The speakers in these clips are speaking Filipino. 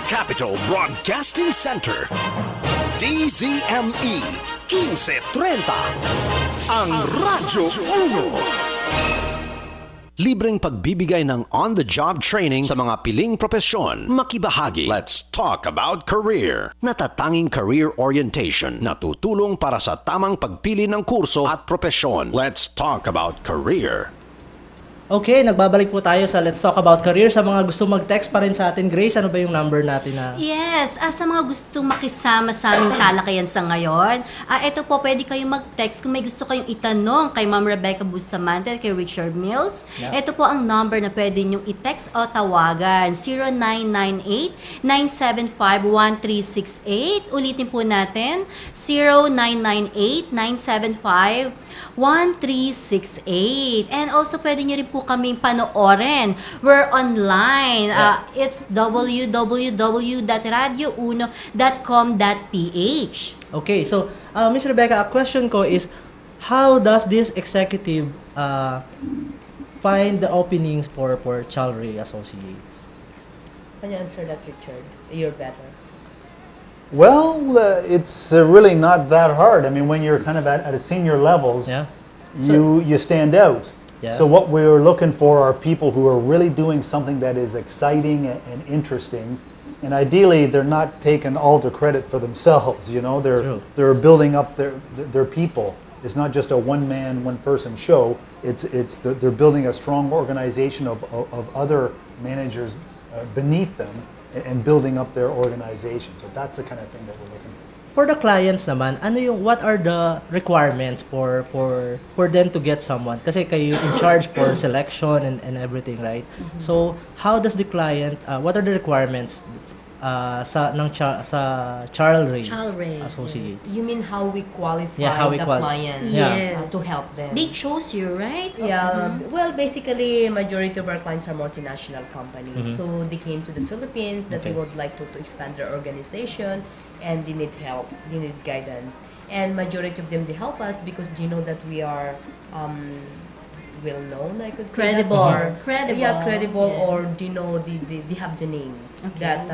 Capital Broadcasting Center. DZME 1530. Ang Radyo 1. Libreng pagbibigay ng on-the-job training sa mga piling propesyon. Makibahagi. Let's talk about career. Natatanging career orientation na tutulong para sa tamang pagpili ng kurso at propesyon. Let's talk about career. Okay, nagbabalik po tayo sa Let's Talk About Career. Sa mga gusto mag-text pa rin sa atin, Grace, ano ba yung number natin na? Yes, sa mga gustong makisama sa aming talakayan sa ngayon, ito po, pwede kayong mag-text kung may gusto kayong itanong kay Ma'am Rebecca Bustamante, kay Richard Mills. Yeah. Ito po ang number na pwede nyong i-text o tawagan, 0998-975-1368. Ulitin po natin, 0998-975-1368. And also, pwede nyo rin po kaming panoorin. We're online. It's www.radio1.com.ph. Okay, so Ms. Rebecca, a question ko is, how does this executive find the openings for Chalry Associates? Can you answer that, Richard? You're better. Well, it's really not that hard. I mean, when you're kind of at a senior levels, you stand out. Yeah. So what we're looking for are people who are really doing something that is exciting and interesting, and ideally they're not taking all the credit for themselves. You know, they're building up their people. It's not just a one-person show. They're building a strong organization of other managers beneath them and building up their organization. So that's the kind of thing that we're looking for. For the clients naman, what are the requirements for them to get someone? Kasi kayo in charge for selection and everything, right? Mm-hmm. So how does the client, what are the requirements sa Chalry Associates? Yes. You mean how we qualify client to help them? They chose you, right? Yeah. Well, basically, majority of our clients are multinational companies. So they came to the Philippines that they would like to expand their organization, and they need help, they need guidance. And majority of them, they help us because they know that we are well-known, I could say. Credible. Yeah, credible, or they know they have the name. That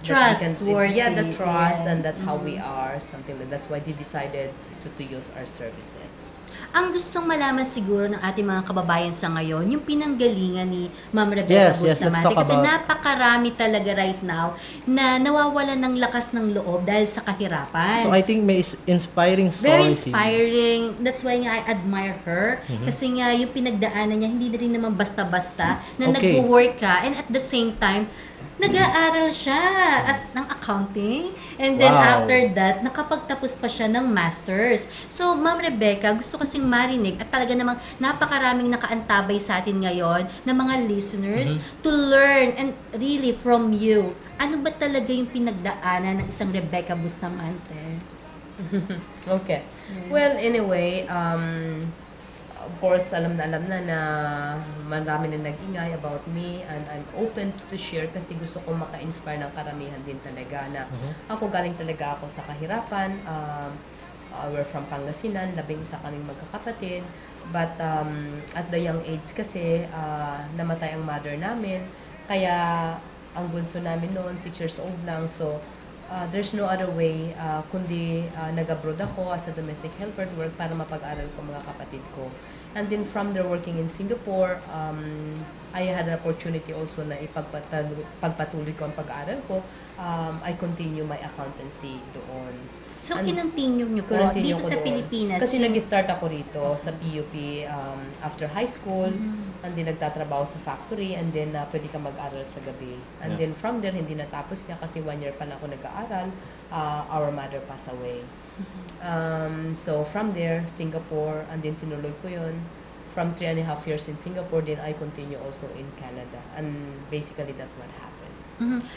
trustworthy. Yeah, the trust, and that how we are, something like that's why they decided to use our services. Ang gustong malaman siguro ng ating mga kababayan sa ngayon, yung pinanggalingan ni Ma'am Rebecca Bustamante. Kasi napakarami talaga right now na nawawalan ng lakas ng loob dahil sa kahirapan. So I think may inspiring stories. Very inspiring. That's why nga I admire her. Kasi nga yung pinagdaanan niya, hindi na rin naman basta-basta na nag-work ka, and at the same time, nag-aaral siya ng accounting, and then after that, nakapagtapos pa siya ng masters. So, Ma'am Rebecca, gusto kasing marinig at talaga namang napakaraming nakaantabay sa atin ngayon na mga listeners to learn and really from you. Ano ba talaga yung pinagdaanan ng isang Rebecca Bustamante? Okay. Well, anyway, of course, alam na marami na nag-ingay about me, and I'm open to share kasi gusto ko maka-inspire ng karamihan din talaga na ako galing talaga ako sa kahirapan. We're from Pangasinan, 11 kaming magkakapatid, but at the young age kasi namatay ang mother namin, kaya ang bunso namin noon 6 years old lang, so there's no other way kundi nag-abroad ako as a domestic helper to work para mapag-aral ko mga kapatid ko. And then from there, working in Singapore, I had an opportunity also na pagpatuloy ko ang pag-aaral ko. I continue my accountancy doon. So, kinontinue nyo po dito sa Pilipinas? Kasi nag-start ako rito sa PUP after high school, and then nagtatrabaho sa factory, and then pwede ka mag-aral sa gabi. And then from there, hindi natapos niya kasi 1 year pa lang ako nag-aaral. Our mother passed away. So from there, Singapore, and then tinuloy ko yun. From 3.5 years in Singapore, then I continue also in Canada. And basically, that's what happened.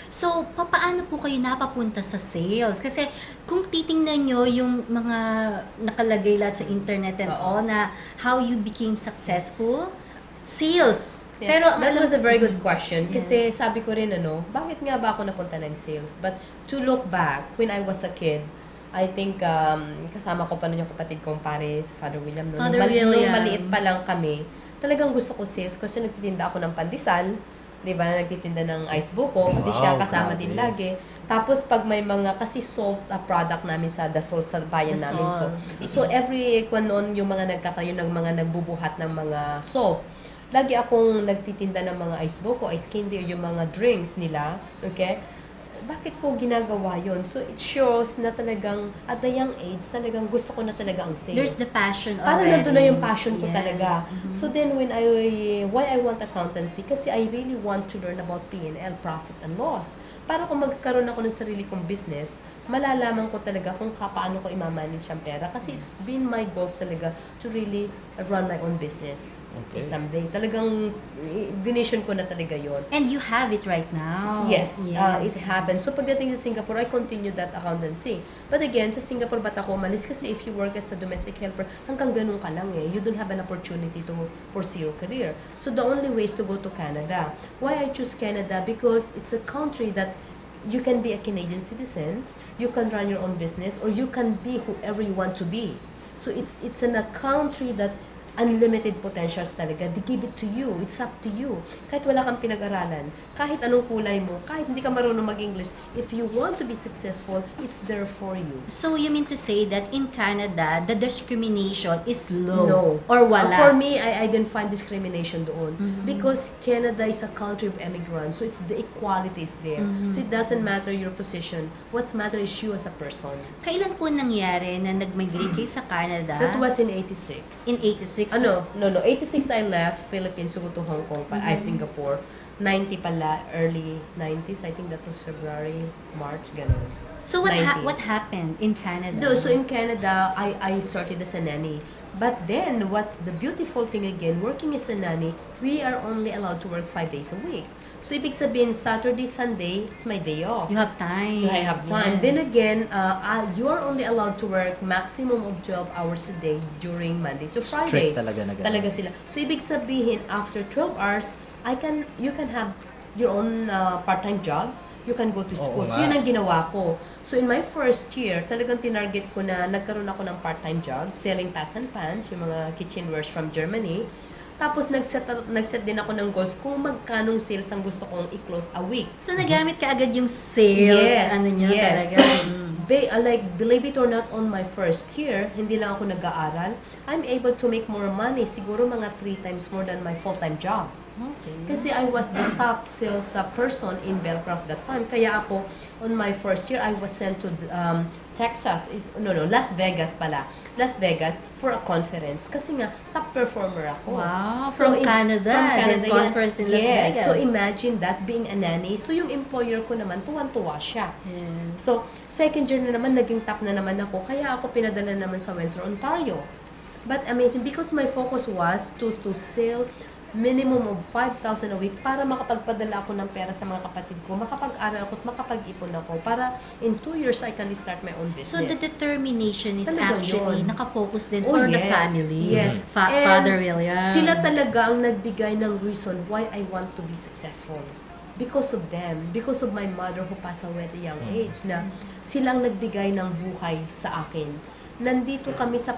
So, paano po kayo napapunta sa sales? Kasi kung titingnan nyo yung mga nakalagay lahat sa internet and all na how you became successful, sales. Yeah. Pero that was a very good question. Kasi sabi ko rin, bakit nga ba ako napunta ng sales? But to look back, when I was a kid, I think kasama ko pa nun yung kapatid kong pare, si Father William. Nung maliit pa lang kami, talagang gusto ko sales kasi nagtitinda ako ng pandesal. Di ba? Nagtitinda ng ice buko, pati siya kasama din lagi. Tapos pag may mga, kasi salt product namin sa Dasol sa bayan namin. So every, kung noon yung mga nagkakaroon ng mga nagbubuhat ng mga salt, lagi akong nagtitinda ng mga ice buko, ice candy, o yung mga drinks nila. Okay? Bakit ko ginagawa yon? So it shows na talagang at the young age, talagang gusto ko na talaga ang sales. There's the passion Parang already. nandun na yung passion ko talaga. So then when why I want accountancy? Kasi I really want to learn about P&L, profit and loss. Para kung magkaroon ako ng sarili kong business, malalaman ko talaga kung paano ko i-manage ang pera. Kasi it's been my goals talaga to really run my own business. Okay. Someday. Talagang vision ko na talaga yon. And you have it right now. Yes, it happened. So pagdating sa Singapore, I continued that accountancy. But again, sa Singapore, ba't ako umalis? Kasi if you work as a domestic helper, hanggang ganun ka lang eh. You don't have an opportunity to pursue your career. So the only way is to go to Canada. Why I choose Canada? Because it's a country that you can be a Canadian citizen, you can run your own business, or you can be whoever you want to be. So it's a country that unlimited potentials talaga. They give it to you. It's up to you. Kahit wala kang pinag-aralan, kahit anong kulay mo, kahit hindi ka marunong mag-English, if you want to be successful, it's there for you. So you mean to say that in Canada, the discrimination is low? No. Or wala? For me, I didn't find discrimination doon. Because Canada is a country of immigrants. So it's the equality is there. So it doesn't matter your position. What's matter is you as a person. Kailan po nangyari na nag-migrate kayo sa Canada? That was in 86. In 86? No. 86 I left Philippines to go to Hong Kong, Singapore. 90 pala, early 90s. I think that was February, March, ganun. So what happened in Canada? So in Canada, I started as a nanny. But then, what's the beautiful thing again, working as a nanny, we are only allowed to work 5 days a week. So ibig sabihin, Saturday, Sunday, it's my day off. You have time. I have time. Yes. Then again, you are only allowed to work maximum of 12 hours a day during Monday to Friday. Strict talaga na ganun. Talaga sila. So ibig sabihin, after 12 hours, you can have your own part-time jobs. You can go to school. So yun ang ginawa ko. So in my first year, talagang tinarget ko na nagkaroon ako ng part-time job, selling pots and pans, yung mga kitchenwares from Germany. Tapos nag-set din ako ng goals kung magkanong sales ang gusto kong i-close a week. So nagamit ka agad yung sales, Yes, talaga. So, like, believe it or not, on my first year, hindi lang ako nag-aaral, I'm able to make more money, siguro mga 3 times more than my full-time job. Okay. Kasi I was the top sales person in Bellcraft that time. Kaya ako, on my first year, I was sent to Las Vegas pala. Las Vegas for a conference. Kasi nga, top performer ako. Wow, from Canada. Then conference in Las Vegas. So imagine that, being a nanny. So yung employer ko naman, tuwan-tuwa siya. Yes. So, second year na naman, naging top na naman ako. Kaya ako pinadala naman sa Windsor, Ontario. But amazing, because my focus was to sell minimum of 5,000 a week para makapagpadala ako ng pera sa mga kapatid ko, makapag-aral ako at makapag-ipon ako para in 2 years I can start my own business. So the determination is Talaga actually yun. nakafocus din for the family. Yes. Father William. Sila talaga ang nagbigay ng reason why I want to be successful. Because of them, because of my mother who passed away at a young age, na silang nagbigay ng buhay sa akin. Nandito kami sa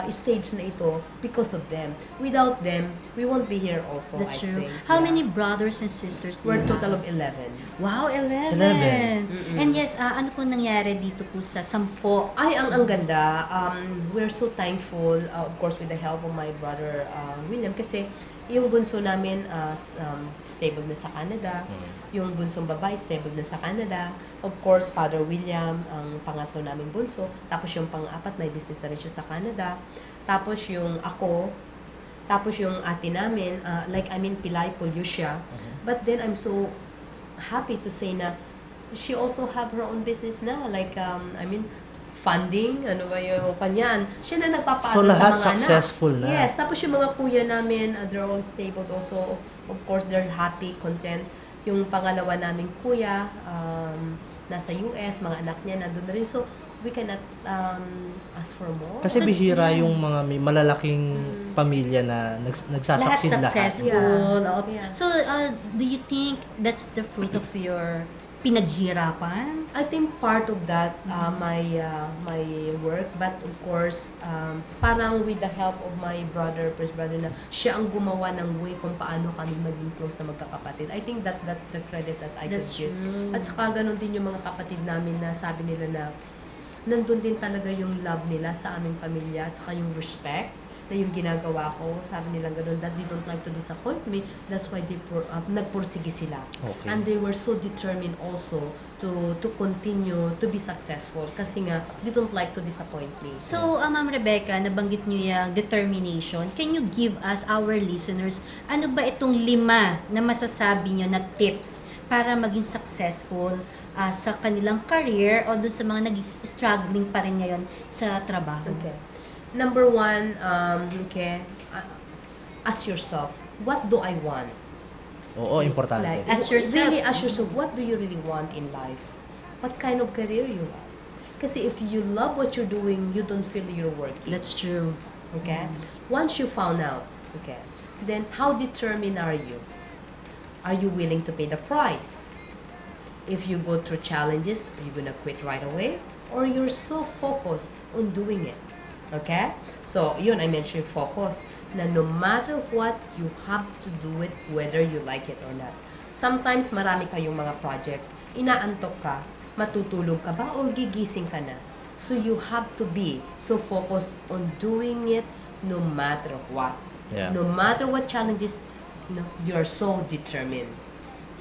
stage na ito because of them. Without them, we won't be here also. That's I true. think. How many brothers and sisters do We're you total have? of 11. Wow, 11. 11. And yes, ano po nangyari dito po sa 10? Ay, ang ganda. We're so thankful, of course, with the help of my brother William, kasi yung bunso namin stable na sa Canada. Yung bunsong babae stable na sa Canada. Of course, Father William, ang pangatlo naming bunso. Tapos yung pang-apat, may business na rin siya sa Canada. Tapos yung ako, tapos yung ate namin, Pilay Polyusia. But then I'm so happy to say na she also have her own business na. Funding, ano ba yung kanyan. Siya na nagpapaaral So, sa lahat mga successful anak. na. Yes, tapos yung mga kuya namin, they're all stable also. Of course, they're happy, content. Yung pangalawa naming kuya, nasa US, mga anak niya nandun na rin. So, we cannot ask for more. Kasi bihira yung mga may malalaking pamilya na nagsasucceed lahat. Successful. Yeah. So, do you think that's the fruit of your pinaghirapan? I think part of that, my work, but of course, parang with the help of my first brother na siya ang gumawa ng way kung paano kami maging close na magkakapatid. I think that's the credit that I could give. At saka ganun din yung mga kapatid namin na sabi nila na nandun din talaga yung love nila sa aming pamilya at saka yung respect na yung ginagawa ko. Sabi nila ganun, that they don't like to disappoint me. That's why they nagpursige sila. Okay. And they were so determined also to continue to be successful kasi nga, they don't like to disappoint me. So, Ma'am Rebecca, nabanggit niyo yung determination. Can you give us, our listeners, ano ba itong 5 na masasabi niyo na tips para maging successful sa kanilang career o dun sa mga nag-struggling pa rin ngayon sa trabaho? Okay. Number 1, ask yourself, what do I want? Oo, importante. Like, Ask yourself. Really ask yourself, what do you really want in life? What kind of career you want? Kasi if you love what you're doing, you don't feel you're working. That's true. Okay? Once you found out, okay, then how determined are you? Are you willing to pay the price? If you go through challenges, are you gonna quit right away? Or you're so focused on doing it? Okay? So, yun, I mentioned focus. Na no matter what, you have to do it whether you like it or not. Sometimes, marami kayong mga projects, inaantok ka, matutulog ka ba, or gigising ka na. So, you have to be so focused on doing it no matter what. Yeah. No matter what challenges, you're so determined.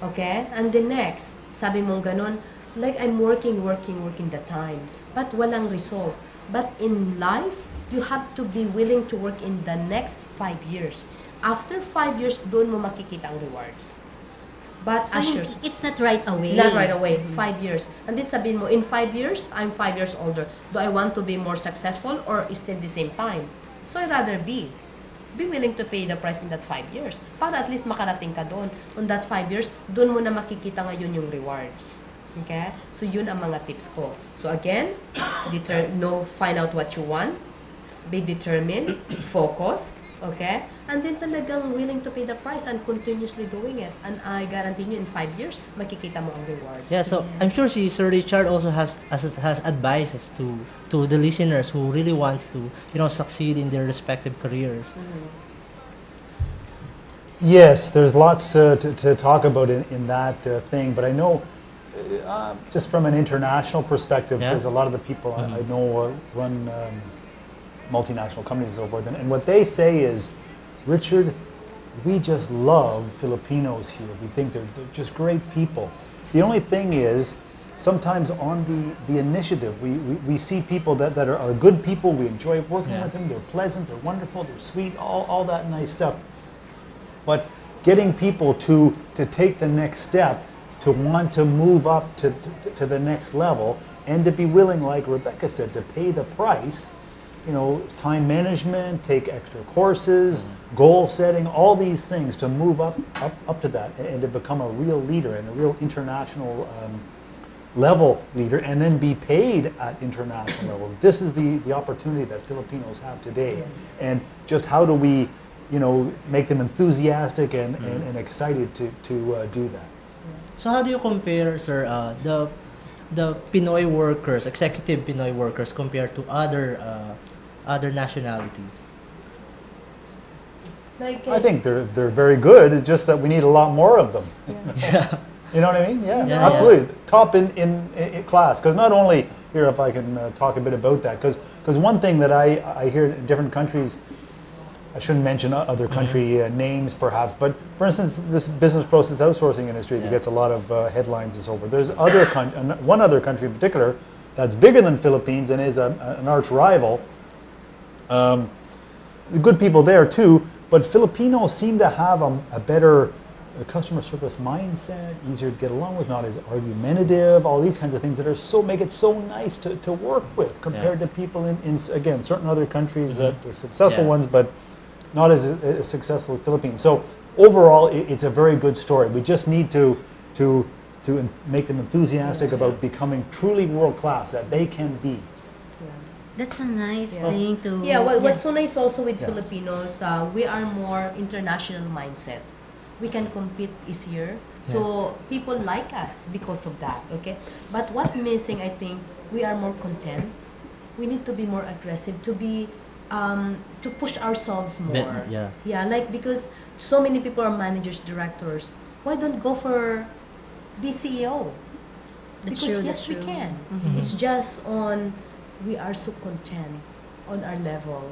Okay? And the next, sabi mong ganun, like I'm working the time, but walang result. But in life, you have to be willing to work in the next 5 years. After 5 years, doon mo makikita ang rewards. But So, it's not right away. not right away, 5 years. And then sabihin mo, in 5 years, I'm 5 years older. Do I want to be more successful or still the same time? So I'd rather be willing to pay the price in that 5 years. Para at least makarating ka doon. On that 5 years, doon mo na makikita ngayon yung rewards. Okay? So yun ang mga tips ko. So again, find out what you want, be determined, focus, okay? And then talagang willing to pay the price and continuously doing it. And I guarantee you in 5 years, makikita mo ang reward. Yeah, so I'm sure si Sir Richard also has advices to the listeners who really wants to, succeed in their respective careers. Yes, there's lots to talk about in that thing, but I know just from an international perspective, because a lot of the people I know run multinational companies and so forth, and what they say is, Richard, we just love Filipinos here. We think they're just great people. The only thing is, sometimes on the initiative, we see people that are good people, we enjoy working with them, they're pleasant, they're wonderful, they're sweet, all that nice stuff. But getting people to take the next step, to want to move up to the next level, and to be willing, like Rebecca said, to pay the price, time management, take extra courses, goal setting, all these things to move up to that and to become a real leader and a real international level leader, and then be paid at international level. This is the opportunity that Filipinos have today. And just how do we make them enthusiastic and excited to do that. So how do you compare, sir, the Pinoy workers, executive Pinoy workers, compared to other nationalities? I think they're very good. It's just that we need a lot more of them. Yeah. You know what I mean? Yeah, absolutely. Top in class. Because not only here, if I can talk a bit about that, because one thing that I hear in different countries, I shouldn't mention other country names perhaps, but for instance, this business process outsourcing industry that gets a lot of headlines and so forth. There's one other country in particular that's bigger than Philippines and is an arch rival. Good people there too, but Filipinos seem to have a better customer service mindset, easier to get along with, not as argumentative, all these kinds of things that make it so nice to work with compared to people in again, certain other countries that are successful ones, but not as successful as Philippines. So overall, it's a very good story. We just need to make them enthusiastic about becoming truly world class, that they can be. That's a nice thing to... What's so nice also with Filipinos, we are more international mindset. We can compete easier. So people like us because of that, okay? But what missing, I think, we are more content. We need to be more aggressive, to be to push ourselves more. Yeah, like because so many people are managers, directors. Why don't go for be CEO? That's Because true, yes, that's we true. can. It's just on we are so content on our level.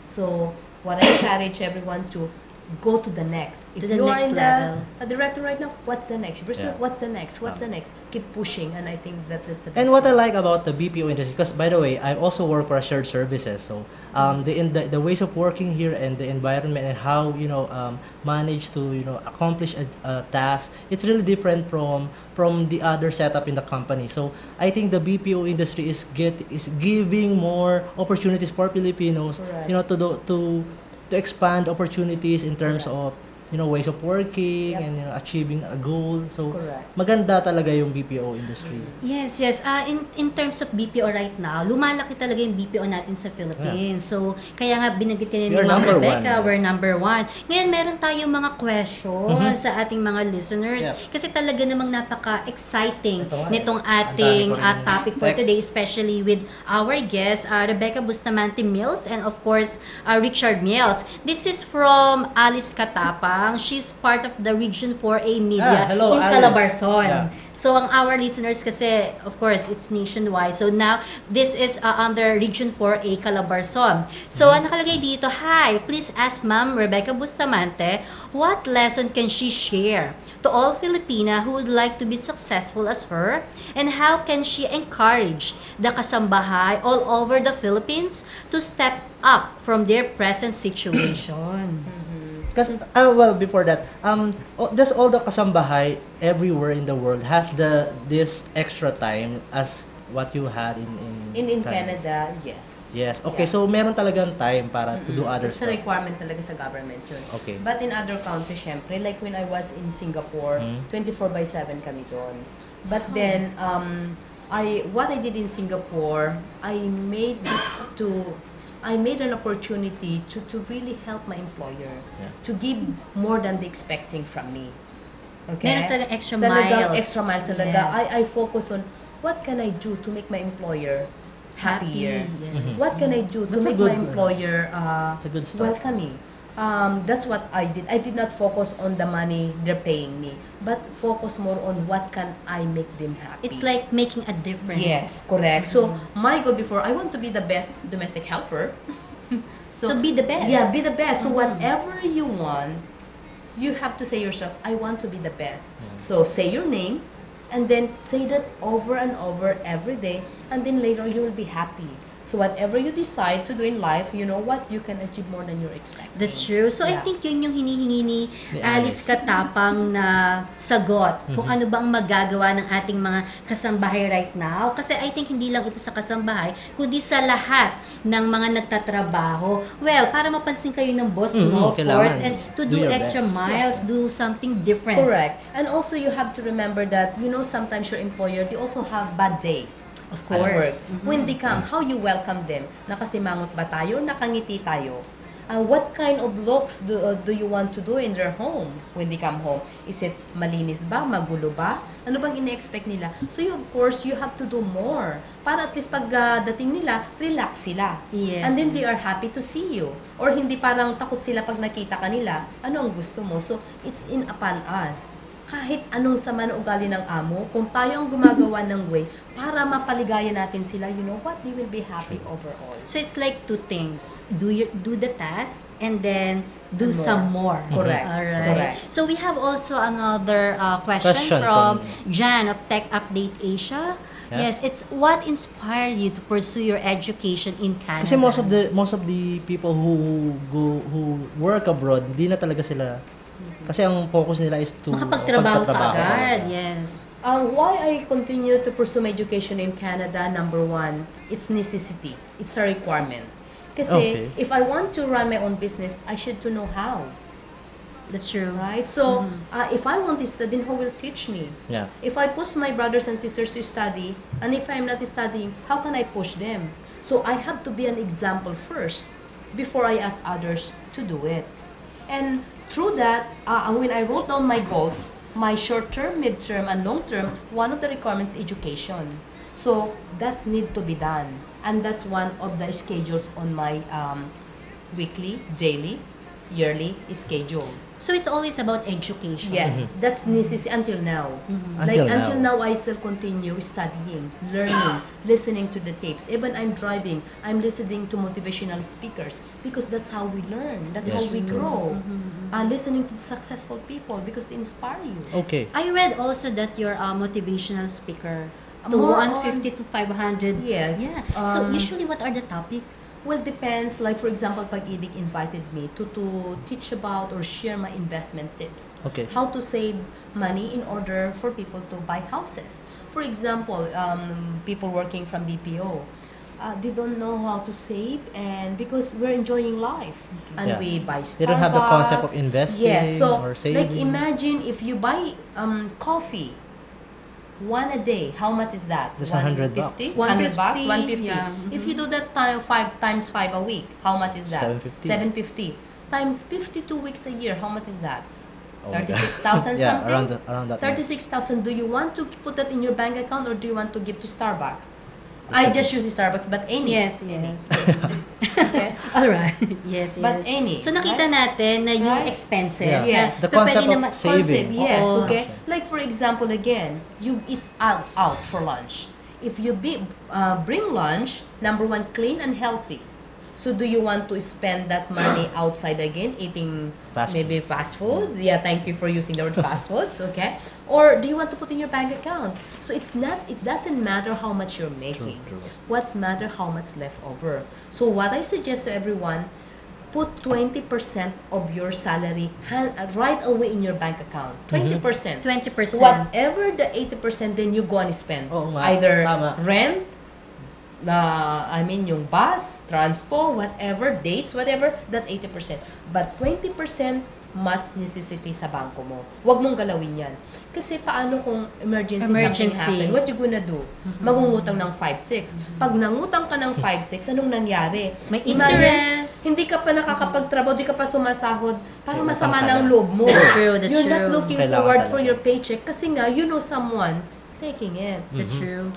So what I encourage everyone to go to the next. If To the you are next in level. the director right now, what's the next? If you're Yeah. what's the next? What's the next? Keep pushing, and I think that's the best And what I thing. like about the BPO industry, because by the way, I also work for a shared services. So the ways of working here and the environment and how manage to accomplish a task, it's really different from the other setup in the company. So I think the BPO industry is giving more opportunities for Filipinos, Correct. to expand opportunities in terms Correct. of ways of working Yep. and achieving a goal. So Correct. maganda talaga yung BPO industry. Yes, yes. In terms of BPO right now, lumalaki talaga yung BPO natin sa Philippines. So, kaya nga binanggit ka ni We are Ma'am number Rebecca, one. we're number one. Ngayon, meron tayong mga questions sa ating mga listeners. Yep. Kasi talaga namang napaka-exciting Ito nga, nitong ang ating dami ko rin topic for text. today, especially with our guest, Rebecca Bustamante Mills, and of course, Richard Mills. This is from Alice Katapang. She's part of the Region 4A Media Hello, in Alice. Calabarzon. Yeah. So, ang our listeners kasi, of course, it's nationwide. So, now, this is under Region 4A Calabarzon. So, ang nakalagay dito, hi, please ask Ma'am Rebecca Bustamante, what lesson can she share to all Filipina who would like to be successful as her? And how can she encourage the kasambahay all over the Philippines to step up from their present situation? Because before that, does all the kasambahay everywhere in the world has this extra time as what you had In Canada, yes. Yes. Okay, Yeah. so meron talagang time para to do other It's a stuff. requirement talaga sa government yun. Okay. But in other countries, syempre, like when I was in Singapore, 24/7 kami doon. But then, what I did in Singapore, I made an opportunity to really help my employer, to give more than they expecting from me. Okay? Meron talagang extra Talagang miles. extra miles talaga. Yes. I focus on what can I do to make my employer happier. Yes. What can I do to That's a make good- my employer It's a good start. welcoming? That's what I did. I did not focus on the money they're paying me, but focus more on what can I make them happy. It's like making a difference. Yes, correct. So my goal before, I want to be the best domestic helper. So be the best. Yeah, be the best. So whatever you want, you have to say yourself, I want to be the best. So say your name, and then say that over and over every day, and then later you will be happy. So whatever you decide to do in life, you know what, you can achieve more than you're expecting. That's true. So, I Yeah. think yun yung hinihingi ni Ni Alice Alice. Katapang na sagot kung ano bang magagawa ng ating mga kasambahay right now. Kasi I think hindi lang ito sa kasambahay, kundi sa lahat ng mga nagtatrabaho. Well, para mapansin kayo ng boss mo, of kailangan. course, and to Do do your extra best. miles, do something different. Correct. And also you have to remember that, you know, sometimes your employer, they also have bad day. Of At work. course. When they come, how you welcome them? Nakasimangot ba tayo? Nakangiti tayo? What kind of looks do you want to do in their home when they come home? Is it malinis ba? Magulo ba? Ano bang ine-expect nila? So you, of course, you have to do more. Para at least pag dating nila, relax sila. Yes, And then they yes. are happy to see you. Or hindi parang takot sila pag nakita kanila. Ano ang gusto mo? So it's in upon us. Kahit anong sama ng ugali ng amo, kung tayo ang gumagawa ng way para mapaligaya natin sila, you know what? They will be happy overall. So it's like two things. Do the task and then do And more. some more. Correct. All right. Correct. So we have also another question Question from from- Jan of Tech Update Asia. Yeah. Yes, it's what inspired you to pursue your education in Canada? Kasi most of the people who work abroad, di na talaga sila. Kasi ang focus nila is to makapagtrabaho ka pagtatrabaho. agad. Yes. Why I continue to pursue my education in Canada, number one, it's necessity. It's a requirement. Kasi Okay. if I want to run my own business, I should to know how. That's true. Right? So, if I want to study, who will teach me? Yeah. If I push my brothers and sisters to study, and if I'm not studying, how can I push them? So, I have to be an example first before I ask others to do it. And through that, when I wrote down my goals, my short-term, mid-term, and long-term, one of the requirements is education. So that's need to be done. And that's one of the schedules on my weekly, daily, yearly schedule. So it's always about education. Yes, that's necessary until now. Until now, I still continue studying, learning, listening to the tapes. Even I'm driving, I'm listening to motivational speakers because that's how we learn. That's how we grow. Listening to the successful people because they inspire you. Okay. I read also that you're a motivational speaker. To More 150 to 500. Yes. Yeah. So usually what are the topics? Well, depends. Like for example, Pag-ibig invited me to teach about or share my investment tips. Okay. How to save money in order for people to buy houses. For example, people working from BPO. They don't know how to save, and because we're enjoying life and we buy Starbucks. They don't have the concept of investing or saving. Like imagine if you buy coffee one a day, how much is that? That's $100. 150? $100? 150. Yeah. If you do that times 5 a week, how much is that? 750. 750. Times 52 weeks a year, how much is that? Oh my God. 36,000 Yeah, something? around that. 36,000. Do you want to put that in your bank account or do you want to give to Starbucks? I just use Starbucks, but any. Yes. Okay. All right. Yes. But any, So nakita natin na yung Right? expenses. Yeah. Yes. The na concept pwede of naman- saving. Yes, Oo. okay. Like for example, again, you eat out for lunch. If you bring lunch, number one, clean and healthy. So do you want to spend that money outside again, eating maybe fast food? Yeah, thank you for using the word fast foods, okay? Or do you want to put in your bank account? So it doesn't matter how much you're making. True. What's matter how much left over. So what I suggest to everyone, put 20% of your salary right away in your bank account. 20%. 20%. Whatever the 80%, then you go and spend. Oo nga, Either tama. rent, yung bus, transpo, whatever, dates, whatever, that 80%. But 20% must necessity sa bangko mo. Huwag mong galawin yan. Kasi paano kung something happen? What you gonna do? Magungutang ng 5-6. Pag nangutang ka ng 5-6, anong nangyari? May Imagine, interest. hindi ka pa nakakapagtrabaho, hindi ka pa sumasahod, parang masama na ang loob mo. That's You're not true. looking Kailangan forward for talaga. your paycheck kasi nga, you know someone taking it. That's true.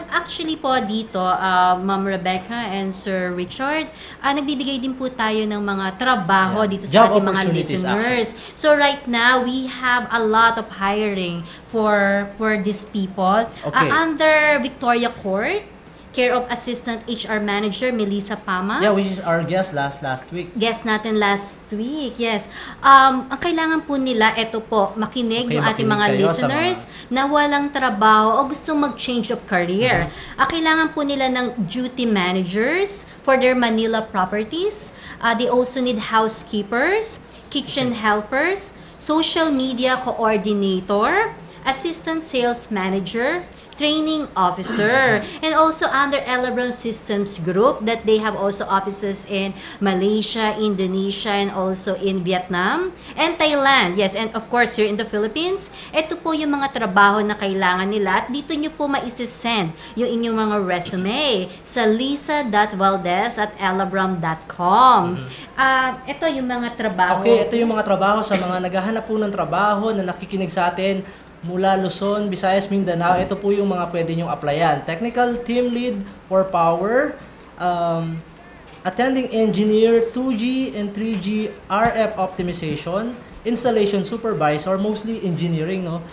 Actually po dito, Ma'am Rebecca and Sir Richard, nagbibigay din po tayo ng mga trabaho dito sa Job ating mga opportunities, listeners. So right now, we have a lot of hiring for these people. Okay. Under Victoria Court, care of Assistant HR Manager Melissa Pama. Yeah, which is our guest last week. Guest natin last week, yes. Ang kailangan po nila, eto po, makinig Okay, yung ating mga makinig kayo listeners na walang trabaho o gustong mag-change of career. Kailangan po nila ng duty managers for their Manila properties. They also need housekeepers, kitchen helpers, social media coordinator, assistant sales manager, training officer, and also under Elabron Systems Group that they have also offices in Malaysia, Indonesia, and also in Vietnam and Thailand. Yes, and of course here in the Philippines. Ito po yung mga trabaho na kailangan nila at dito nyo po maisisend yung inyong mga resume sa lisa.valdez@elabron.com. Ito yung mga trabaho. Okay, ito yung mga trabaho sa mga naghahanap po ng trabaho na nakikinig sa atin mula Luzon, Visayas, Mindanao. Ito po yung mga pwede nyong applyan. Technical Team Lead for Power, Attending Engineer, 2G and 3G RF Optimization, Installation Supervisor, mostly engineering, no?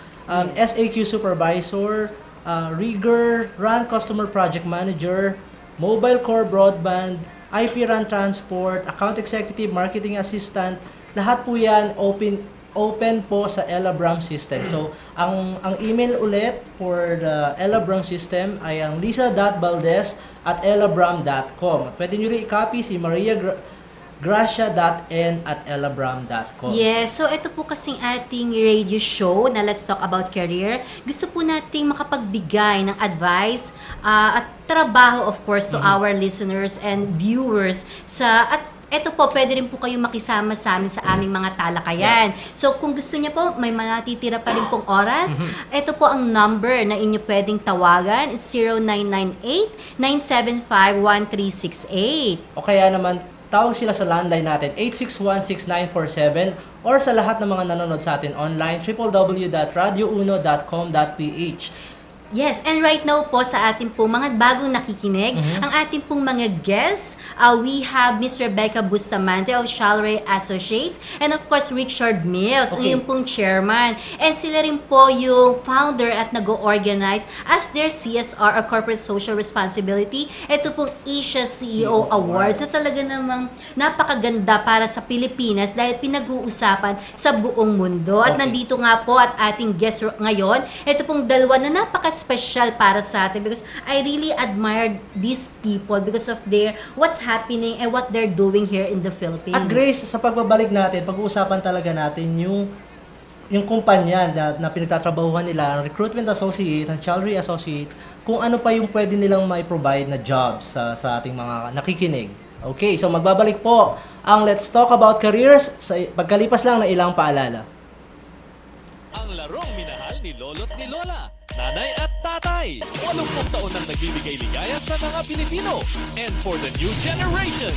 SAQ Supervisor, Rigger, RAN Customer Project Manager, Mobile Core Broadband, IP RAN Transport, Account Executive, Marketing Assistant, lahat po yan open po sa Elabron system. So, ang email ulit for the Elabron system ay ang lisa.valdez@elabron.com. Pwede nyo rin i-copy si mariagracia.n@elabron.com. Yes, so ito po kasing ating radio show na Let's Talk About Career. Gusto po nating makapagbigay ng advice at trabaho, of course, to our listeners and viewers at eto po, pwede rin po kayo makisama sa amin sa aming mga talakayan. So, kung gusto niya po, may matitira pa rin pong oras. Ito po ang number na inyo pwedeng tawagan. It's 0998-975-1368. O kaya naman, tawag sila sa landline natin, 861-6947, or sa lahat ng mga nanonood sa atin online, www.radiouno.com.ph. Yes, and right now po sa ating pong mga bagong nakikinig, ang ating pong mga guests, we have Miss Rebecca Bustamante of Shalray Associates, and of course Richard Mills, yung pong chairman. And sila rin po yung founder at nag-organize as their CSR or Corporate Social Responsibility. Ito pong Asia CEO Awards na talaga namang napakaganda para sa Pilipinas dahil pinag-uusapan sa buong mundo. At nandito nga po at ating guest ngayon, ito pong dalawa na special para sa atin because I really admire these people because of their what's happening and what they're doing here in the Philippines. At Grace, sa pagbabalik natin, pag-uusapan talaga natin yung kumpanya na pinagtatrabahuhan nila, ang recruitment associate, ang Shalray Associate, kung ano pa yung pwede nilang may provide na jobs sa ating mga nakikinig. Okay, so magbabalik po ang Let's Talk About Careers sa pagkalipas lang na ilang paalala. Ang larong minahal ni Lolo't ni Lola, nanay at tatay. 80 taon nang nagbibigay ligaya sa mga Pilipino. And for the new generation,